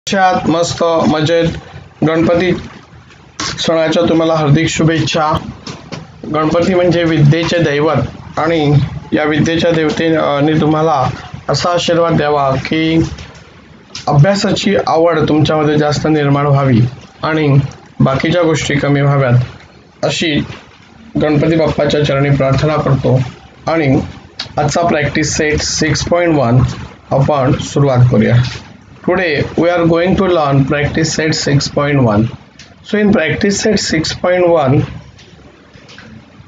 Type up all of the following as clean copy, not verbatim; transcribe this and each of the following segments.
कशात मस्त मजेत. गणपती सणाच्या तुम्हाला हार्दिक शुभेच्छा. गणपती म्हणजे विद्येचे दैवत आणि या विद्येच्या देवतेने तुम्हाला असा आशीर्वाद द्यावा की अभ्यासाची आवड तुमच्यामध्ये जास्त निर्माण व्हावी आणि बाकीच्या गोष्टी कमी व्हाव्यात अशी गणपती बाप्पाच्या चरणी प्रार्थना करतो. आणि आजचा प्रॅक्टिस सेट 6.1 आपण सुरुवात करूया. Today we are going to learn practice set 6.1. So in practice set 6.1,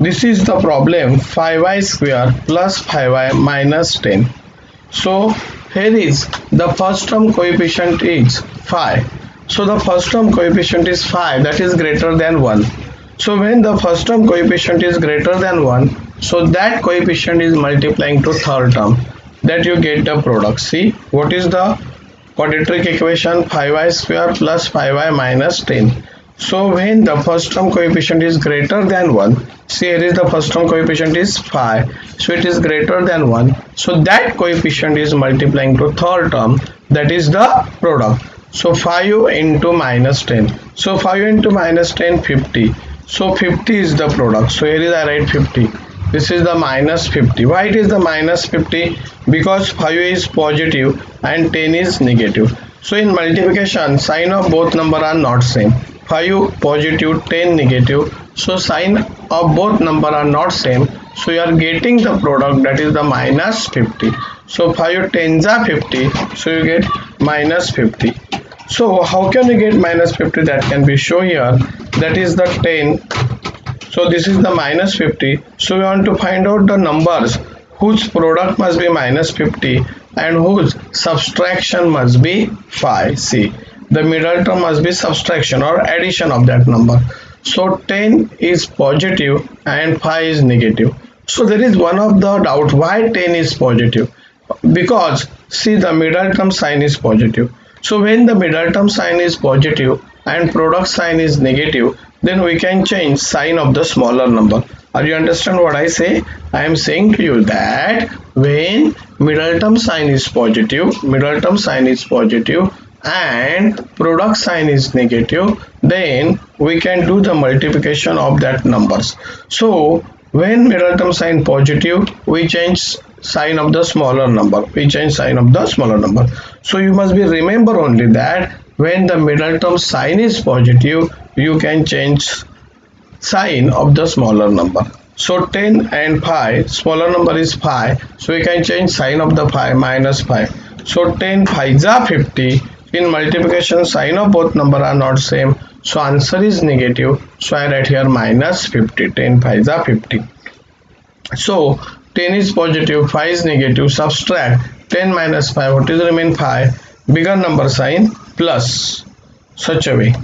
this is the problem 5y square plus 5y minus 10. So here is the first term coefficient is 5. So the first term coefficient is 5, that is greater than 1. So when the first term coefficient is greater than 1, so that coefficient is multiplying to third term, that you get the product. See what is the quadratic equation 5y square plus 5y minus 10. So when the first term coefficient is greater than 1, see here is the first term coefficient is 5, so it is greater than 1, so that coefficient is multiplying to third term, that is the product. So 5 into minus 10, so 5 into minus 10 50, so 50 is the product. So here is I write 50, this is the minus 50. Why it is the minus 50? Because 5 is positive and 10 is negative. So in multiplication, sign of both number are not same. 5 positive, 10 negative. So sign of both number are not same. So you are getting the product, that is the minus 50. So 5 tens are 50. So you get minus 50. So how can you get minus 50? That can be shown here. That is the 10. So this is the minus 50. So we want to find out the numbers whose product must be minus 50 and whose subtraction must be 5. See, the middle term must be subtraction or addition of that number. So 10 is positive and 5 is negative. So there is one of the doubt, why 10 is positive? Because see, the middle term sign is positive. So when the middle term sign is positive and product sign is negative, then we can change sign of the smaller number. Are you understand what I say? I am saying to you that when middle term sign is positive, and product sign is negative, then we can do the multiplication of that numbers. So when middle term sign positive, we change sign of the smaller number. So you must be remember only that when the middle term sign is positive, you can change sign of the smaller number. So 10 and 5, smaller number is 5, so we can change sign of the 5, minus 5. So 10 5s are 50. In multiplication, sign of both number are not same, so answer is negative. So I write here minus 50. 10 5s are 50. So 10 is positive, 5 is negative. Subtract 10 minus 5, what is remain? 5. Bigger number sign plus, such a way.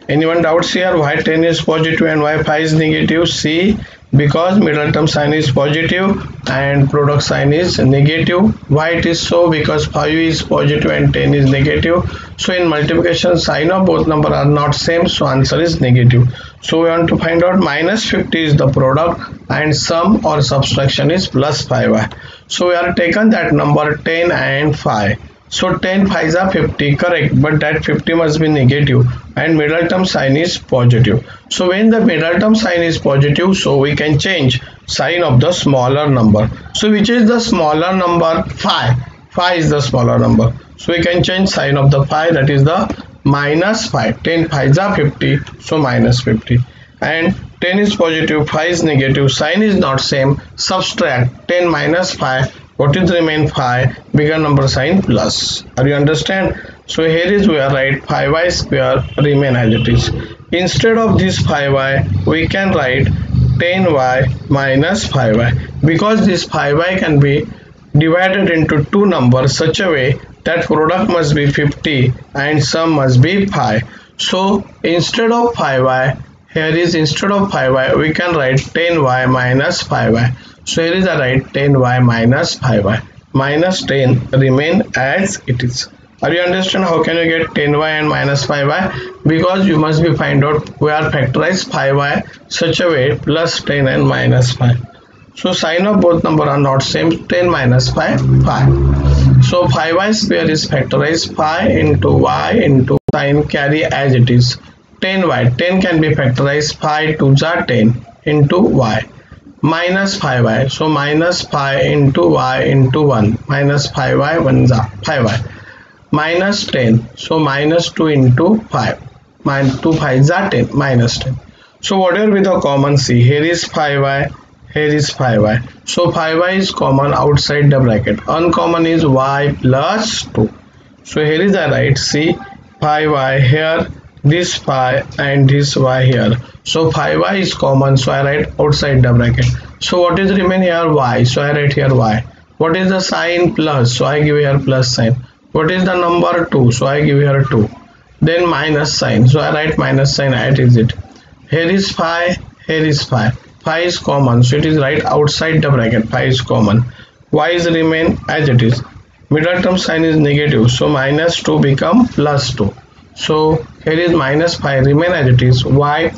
Anyone doubts here why 10 is positive and why 5 is negative? See, because middle term sign is positive and product sign is negative. Why it is so? Because 5 is positive and 10 is negative. So in multiplication, sign of both number are not same, so answer is negative. So we want to find out minus 50 is the product and sum or subtraction is plus 5y. So we are taken that number 10 and 5. So 10 5s are 50, correct, but that 50 must be negative and middle term sign is positive. So when the middle term sign is positive, so we can change sign of the smaller number. So which is the smaller number? 5. 5 is the smaller number. So we can change sign of the 5, that is the minus 5. 10 5s are 50, so minus 50. And 10 is positive, 5 is negative, sign is not same. Subtract 10 minus 5. What is remain? 5, bigger number sign plus. Are you understand? So here is where write 5y square remain as it is. Instead of this 5y, we can write 10y minus 5y, because this 5y can be divided into two numbers such a way that product must be 50 and sum must be 5. So instead of 5y, here is instead of 5y, we can write 10y minus 5y. So here is I write 10y minus 5y. Minus 10 remain as it is. Are you understand how can you get 10y and minus 5y? Because you must be find out we are factorize 5y such a way plus 10 and minus 5. So sign of both number are not same. 10 minus 5, 5. So 5y square is factorized. 5 into y into sign carry as it is. 10y, 10 can be factorized. 5 to the 10 into y. Minus 5y, so minus 5 into y into 1. Minus 5y, 1 the 5y. Minus 10, so minus 2 into 5. Minus 2 5 the 10, minus 10. So whatever with the common, see here is 5y, here is 5y. So 5y is common outside the bracket. Uncommon is y plus 2. So here is the right, see 5y here, this 5 and this y here. So 5y is common, so I write outside the bracket. So what is remain here? Y, so I write here y. What is the sign? Plus, so I give here plus sign. What is the number? 2, so I give here 2. Then minus sign, so I write minus sign at is it. Here is 5, here is 5. 5 is common, so it is right outside the bracket. 5 is common. Y is remain as it is. Middle term sign is negative, so minus 2 become plus 2. So here is minus 5 remain as it is. Y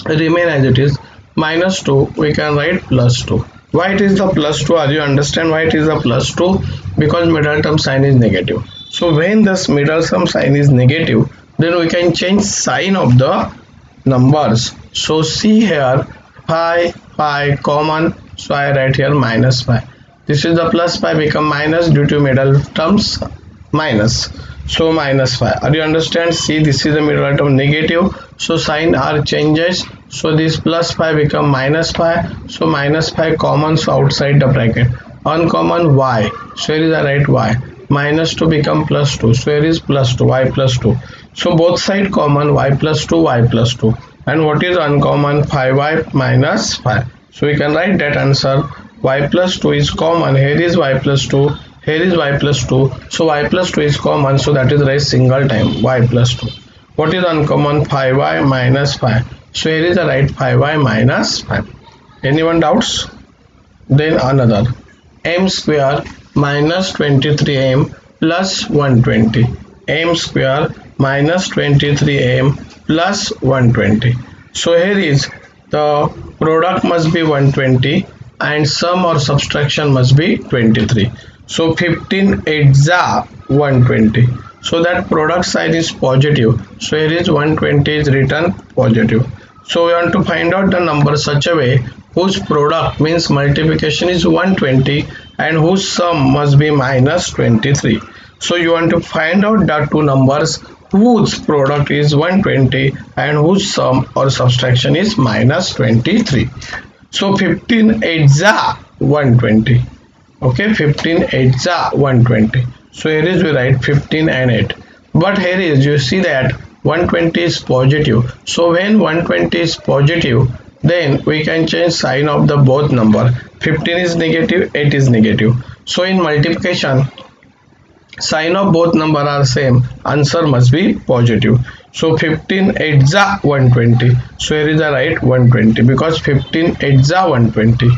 remain as it is. Minus 2 we can write plus 2. Why it is the plus 2? Are you understand why it is the plus 2? Because middle term sign is negative. So when this middle term sign is negative, then we can change sign of the numbers. So see here 5 common, so I write here minus 5. This is the plus 5 become minus due to middle terms minus. So minus 5. Are you understand? See, this is the middle term negative, so sign are changes. So this plus 5 become minus 5. So minus 5 common, so outside the bracket. Uncommon y, so here is the right y. Minus 2 become plus 2, so here is plus 2, y plus 2. So both side common, y plus 2, y plus 2. And what is uncommon? 5y minus 5. So we can write that answer. Y plus 2 is common. Here is y plus 2. Here is y plus 2. So y plus 2 is common. So that is right single time. Y plus 2. What is uncommon? 5y minus 5. So here is the right 5y minus 5. Anyone doubts? Then another. M square minus 23m plus 120. M square minus 23m plus 120. So here is the product must be 120 and sum or subtraction must be 23. So 15 8s are 120. So that product sign is positive. So here is 120 is written positive. So we want to find out the number such a way whose product means multiplication is 120 and whose sum must be minus 23. So you want to find out the two numbers whose product is 120 and whose sum or subtraction is minus 23. So 15 8s are 120. Okay, 15 8s are 120. So here is we write 15 and 8. But here is you see that 120 is positive. So when 120 is positive, then we can change sign of the both number. 15 is negative, 8 is negative. So in multiplication, sign of both number are same, answer must be positive. So 15 8s are 120. So here is the right 120 because 15 8s are 120.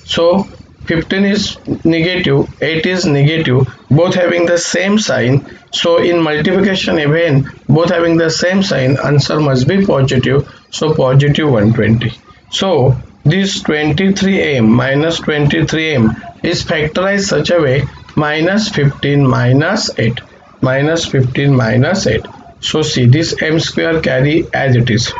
So 15 is negative, 8 is negative, both having the same sign. So in multiplication even both having the same sign, answer must be positive. So positive 120. So this 23m minus 23m is factorized such a way minus 15 minus 8, minus 15 minus 8. So see this m square carry as it is.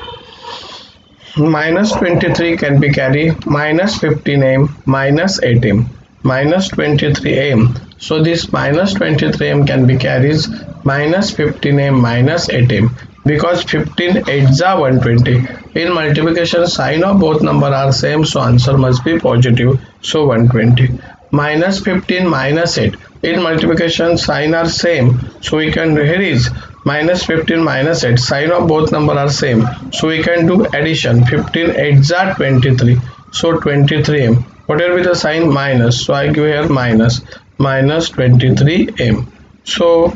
Minus 23 can be carried minus 15m minus 8m minus 23m. So this minus 23m can be carried minus 15m minus 8m because 15 8s are 120. In multiplication sign of both number are same, so answer must be positive. So 120 minus 15 minus 8. In multiplication sign are same, so we can here is minus 15 minus 8, sign of both number are same, so we can do addition. 15 8s are 23, so 23m. Whatever be the sign minus, so I give here minus 23m. So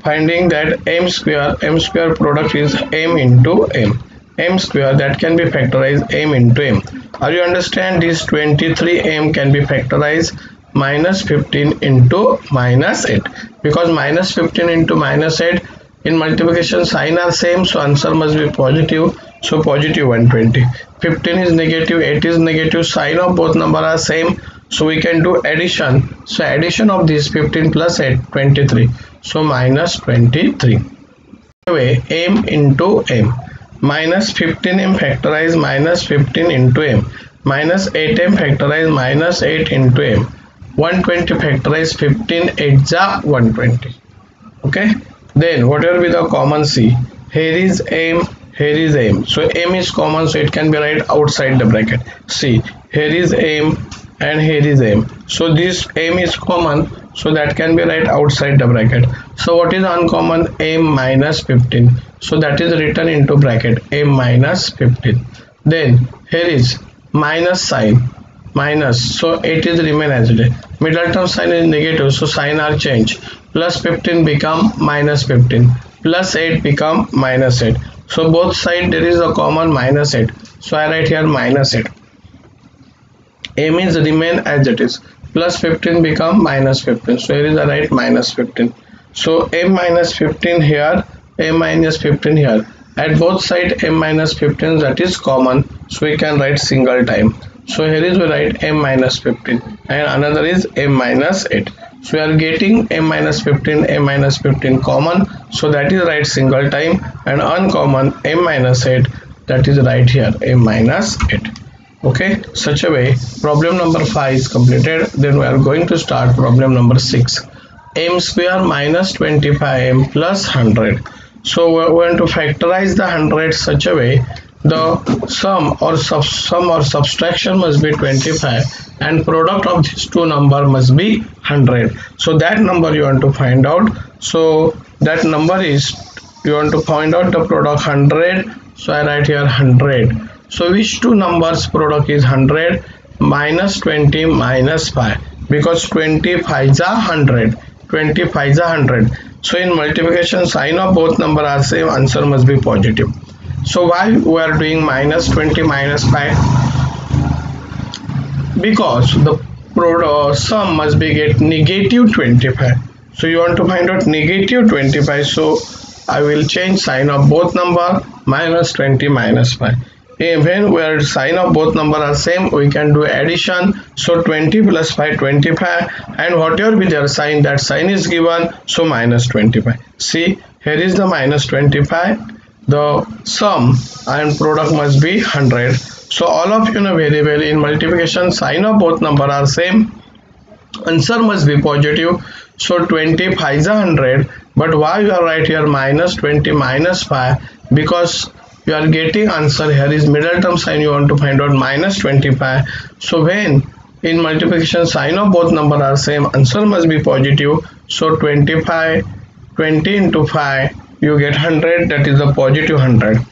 finding that m square product is m into m square that can be factorized m into m. Are you understand? This 23m can be factorized minus 15 into minus 8 because minus 15 into minus 8 in multiplication sign are same, so answer must be positive. so positive 120. 15 is negative, 8 is negative, sign of both number are same, so we can do addition. So addition of this 15 plus 8, 23, so minus 23. Away m into m, minus 15m factorize minus 15 into m, minus 8m factorize minus 8 into m, 120 factorize 15 8 ja 120. Okay, then what will be the common c? Here is m, here is m, so m is common, so it can be right outside the bracket. See, here is m and here is m, so this m is common, so that can be right outside the bracket. So what is uncommon? M minus 15, so that is written into bracket, m minus 15. Then here is minus sign, minus, so it is remain as it is. Middle term sign is negative, so sign are changed. Plus 15 become minus 15, plus 8 become minus 8, so both side there is a common minus 8, so I write here minus 8. M is remain as it is, plus 15 become minus 15, so here is a right minus 15. So m minus 15 here, m minus 15 here, at both side m minus 15, that is common, so we can write single time. So here is we write m minus 15 and another is m minus 8. So we are getting m minus 15, m minus 15 common, so that is right single time, and uncommon m minus 8, that is right here m minus 8. Okay, such a way problem number 5 is completed. Then we are going to start problem number 6. M square minus 25m plus 100. So we are going to factorize the 100 such a way the sum or subtraction must be 25 and product of these two number must be 100. So that number you want to find out. So that number is, you want to find out the product 100, so I write here 100. So which two numbers product is 100? Minus 20 minus 5, because 25 is 100, 25 is 100. So in multiplication sign of both number are same, answer must be positive. So why we are doing minus 20 minus 5? Because the sum must be get negative 25. So you want to find out negative 25, so I will change sign of both number, minus 20 minus 5. When where sign of both number are same, we can do addition. So 20 plus 5, 25, and whatever be their sign, that sign is given, so minus 25. See, here is the minus 25, the sum and product must be 100. So all of you know very well, in multiplication sign of both number are same, answer must be positive. So 25 is 100, but why you are right here minus 20 minus 5? Because you are getting answer here is middle term sign, you want to find out minus 25. So when in multiplication sign of both number are same, answer must be positive. So 25, 20 into 5, you get 100, that is the positive 100.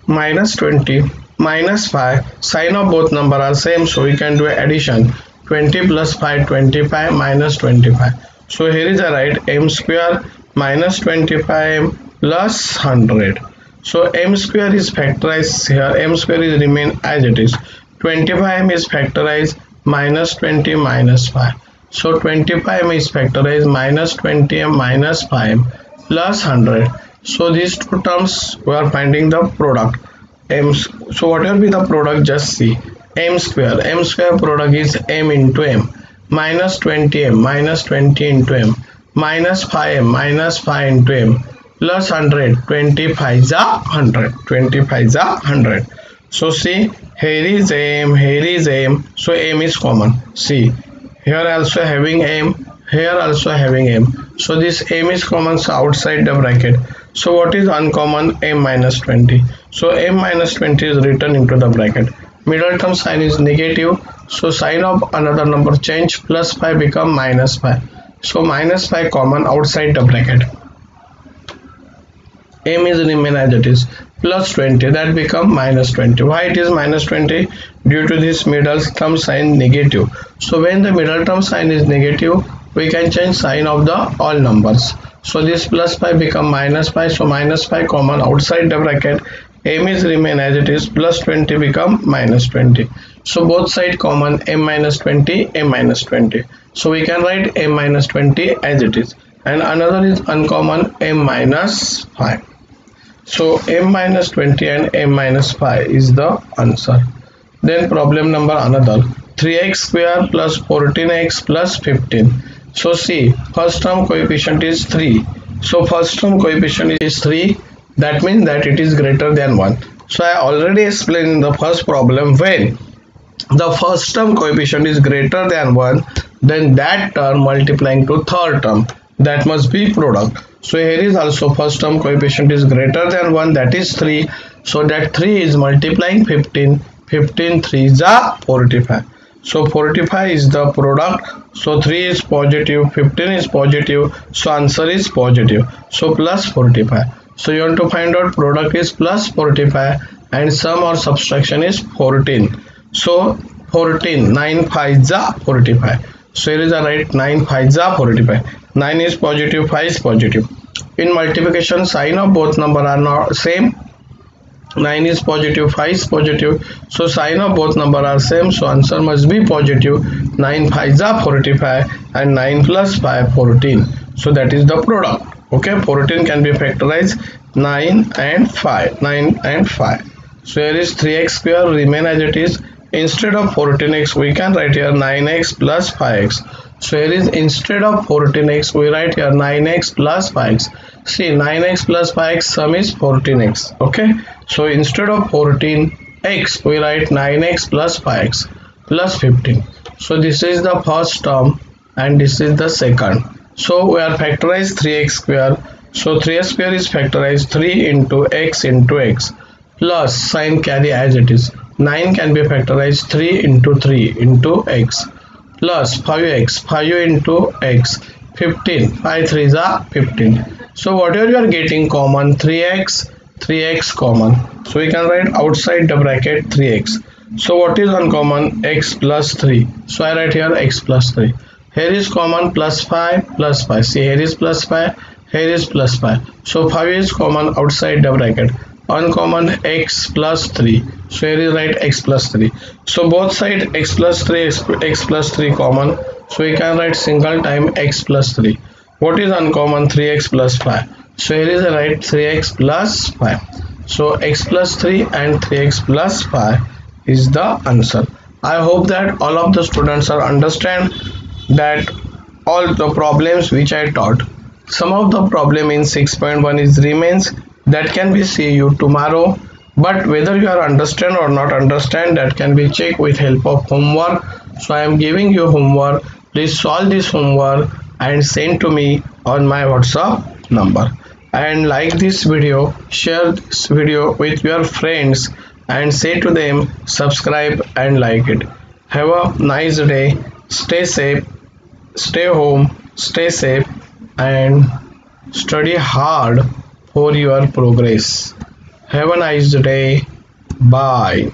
Minus 20 minus 5, sign of both number are same, so we can do addition. 20 plus 5, 25 minus 25. So here is a right m square minus 25m plus 100. So m square is factorized here, m square is remain as it is. 25m is factorized minus 20 minus 5. So 25m is factorized minus 20m minus 5m plus 100. So these two terms we are finding the product. M, so what will be the product? Just see, m square product is m into m, minus 20m minus 20 into m, minus 5m minus 5 into m, plus 100, 25 is 100, 25 is 100. So see, here is m, here is m, so m is common. See, here also having m, here also having m, so this m is common, so outside the bracket. So what is uncommon? M minus 20. So m minus 20 is written into the bracket. Middle term sign is negative, so sign of another number change, plus 5 become minus 5. So minus 5 common outside the bracket. M is remain as it is, plus 20, that become minus 20. Why it is minus 20? Due to this middle term sign negative. So when the middle term sign is negative, we can change sign of the all numbers. So this plus 5 become minus 5, so minus 5 common outside the bracket. M is remain as it is, plus 20 become minus 20. So both side common, m minus 20, m minus 20. So we can write m minus 20 as it is. And another is uncommon, m minus 5. So m minus 20 and m minus 5 is the answer. Then problem number another, 3x square plus 14x plus 15. So see, first term coefficient is 3. So first term coefficient is 3. That means that it is greater than 1. So I already explained in the first problem, when the first term coefficient is greater than 1, then that term multiplying to third term, that must be product. So here is also first term coefficient is greater than 1, that is 3. So that 3 is multiplying 15. 15 3 is 45. So 45 is the product. So 3 is positive, 15 is positive. So answer is positive. So plus 45. So you want to find out product is plus 45 and sum or subtraction is 14. So 14, 9 5 is 45. So here is a right, 9 5 is 45. 9 is positive, 5 is positive. In multiplication, sign of both number are not same. 9 is positive, 5 is positive. So sign of both number are same. So answer must be positive. 9 5 is 45 and 9 plus 5 14. So that is the product. Okay, 14 can be factorized, 9 and 5. 9 and 5. So here is 3x square remain as it is. Instead of 14x we can write here 9x plus 5x. So here is instead of 14x we write here 9x plus 5x. See, 9x plus 5x sum is 14x. Okay, so instead of 14x we write 9x plus 5x plus 15. So this is the first term and this is the second. So we are factorized 3x square. So 3x square is factorized 3 into x plus sign carry as it is. 9 can be factorized 3 into x plus 5x, 5 into x, 15, 5 3s are 15. So whatever you are getting common, 3x common. So we can write outside the bracket 3x. So what is uncommon? X plus 3. So I write here x plus 3. Here is common plus 5 plus 5. See, here is plus 5, here is plus 5. So 5 is common outside the bracket. Uncommon x plus 3. So here is write x plus 3. So both side x plus 3, x plus 3 common. So we can write single time x plus 3. What is uncommon? 3x plus 5. So here is write 3x plus 5. So x plus 3 and 3x plus 5 is the answer. I hope that all of the students are understand that all the problems which I taught. Some of the problem in 6.1 is remains, that can be see you tomorrow, but whether you are understand or not understand, that can be checked with help of homework. So I am giving you homework. Please solve this homework and send to me on my WhatsApp number, and like this video, share this video with your friends and say to them subscribe and like it. Have a nice day. Stay safe, stay home, stay safe and study hard for your progress. Have a nice day. Bye.